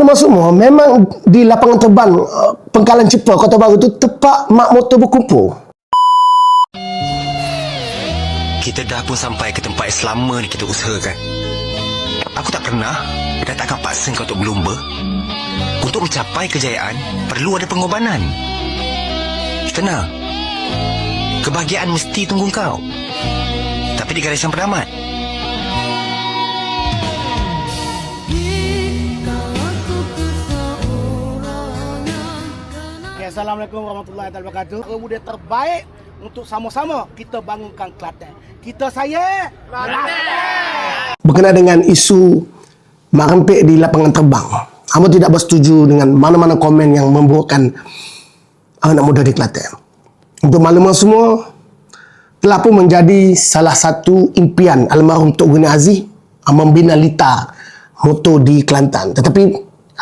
maklumat semua, memang di lapangan terbang Pengkalan Cepa, Kota Baru tu tempat mak motor berkumpul. Kita dah pun sampai ke tempat yang selama ni kita usahakan. Aku tak pernah dan takkan paksa kau untuk berlumba. Untuk mencapai kejayaan, perlu ada pengorbanan. Tenang, kebahagiaan mesti tunggu kau. Tapi di garisan penamat. Assalamualaikum warahmatullahi wabarakatuh. Pemuda terbaik untuk sama-sama kita bangunkan Kelantan. Kita saya Kelantan. Berkenaan dengan isu mak rempik di lapangan terbang, Amba tidak bersetuju dengan mana-mana komen yang memburukkan anak muda di Kelantan. Untuk maklumat semua, telah pun menjadi salah satu impian almarhum Tok Guni Aziz membina lita motor di Kelantan. Tetapi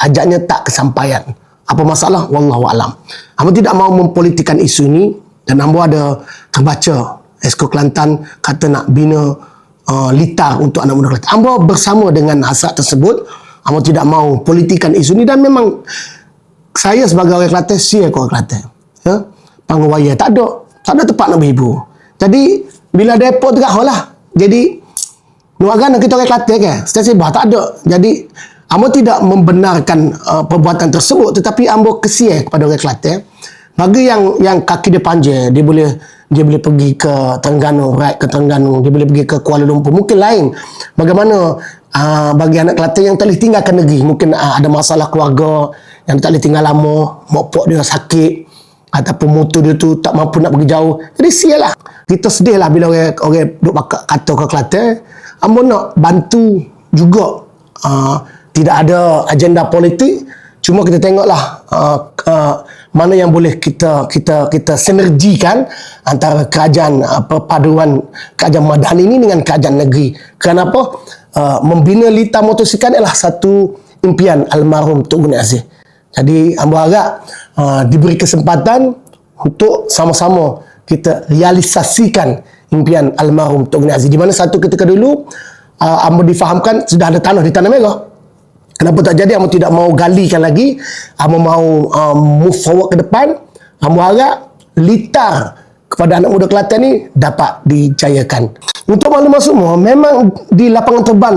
ajaknya tak kesampaian. Apa masalah? Wallahualam. Amba tidak mahu mempolitikan isu ini dan amba ada terbaca Esko Kelantan kata nak bina lita untuk anak muda Kelantan. Amba bersama dengan hasrat tersebut. Amba tidak mahu politikan isu ini dan memang saya sebagai orang Kelantan, siap orang Kelantan. Ya? Panggung waya tak ada tempat nak berhibur. Jadi bila depot tegak lah. Jadi nuagan kita orang Kelantan kan, stesen bah tak ada. Jadi amba tidak membenarkan perbuatan tersebut, tetapi amba kesian kepada orang Kelantan. Bagi yang kaki dia panjang, dia boleh pergi ke Terengganu, right ke Terengganu, dia boleh pergi ke Kuala Lumpur. Mungkin lain. Bagaimana bagi anak Kelantan yang tak boleh tinggalkan negeri, mungkin ada masalah keluarga yang tak boleh tinggal lama, mak pak dia sakit ataupun motor dia tu tak mampu nak pergi jauh. Jadi sialah. Kita sedih lah bila orang duk kata ke Kelantan. Amba nak bantu juga. Tidak ada agenda politik, cuma kita tengoklah mana yang boleh kita sinergikan antara kerajaan perpaduan kerajaan madani ini dengan kerajaan negeri. Kenapa? Membina lita motosikal adalah satu impian almarhum Tok Guni Aziz. Jadi amba harap diberi kesempatan untuk sama-sama kita realisasikan impian almarhum Tok Guni Aziz. Di mana satu ketika dulu amba difahamkan sudah ada tanah di Tanah Merah. Kenapa tak jadi? Amba tidak mahu galikan lagi. Amba mahu move forward ke depan. Amba harap litar kepada anak muda Kelantan ni dapat dijayakan. Untuk maklumat semua, memang di lapangan terbang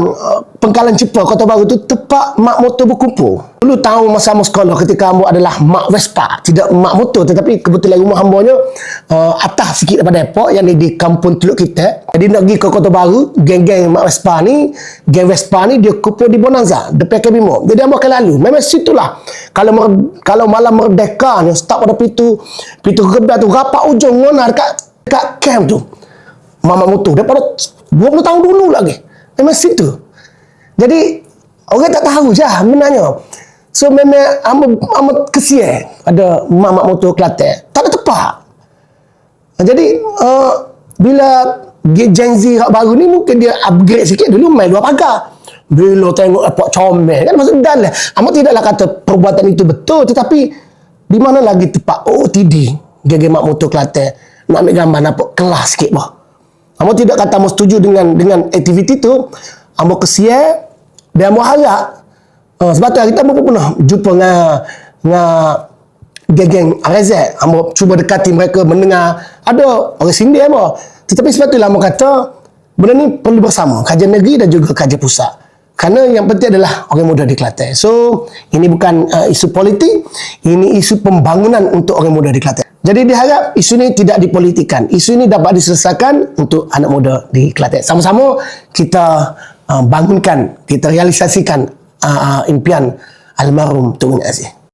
Pengkalan Cepa, Kota Baru tu tempat mak motor berkumpul. Dulu tahu masa amba sekolah ketika amba adalah mak Vespa, tidak mak motor, tetapi kebetulan rumah hambanya atas sikit daripada depot yang di kampung Teluk Kita. Jadi nak pergi ke Kota Baru, geng-geng mak Vespa ni, geng Vespa ni dia kumpul di Bonanza, depan Kabimo. Jadi amba akan lalu. Memang situlah. Kalau malam merdeka ni start pada pintu gerbang tu rapat ujung mana dekat camp tu. Mama motor daripada 20 tahun dulu lagi. Memang situ. Jadi orang tak tahu je sebenarnya. So memang amat kesian ada mak motor Kelantan. Tak ada tempat. Jadi bila Gen Z baru ni mungkin dia upgrade sikit. Dulu main luar pagar. Bila tengok airport comel kan maksud dah lah. Amat tidaklah kata perbuatan itu betul, tetapi di mana lagi tempat OOTD geng mak motor Kelantan nak ambil gambar nampak kelas sikit bah. Amba tidak kata amba setuju dengan aktiviti tu. Amba kesian dan amba harap sebab tu kita pun pernah jumpa dengan geng-geng RZ. Amba cuba dekati mereka, mendengar ada orang sindir amba. Tetapi sebab itulah amba kata benda ni perlu bersama kajian negeri dan juga kajian pusat. Kerana yang penting adalah orang muda di Kelantan. So ini bukan isu politik, ini isu pembangunan untuk orang muda di Kelantan. Jadi diharap isu ini tidak dipolitikan. Isu ini dapat diselesaikan untuk anak muda di Kelantan. Sama-sama kita bangunkan, kita realisasikan impian almarhum Tok Guni Aziz.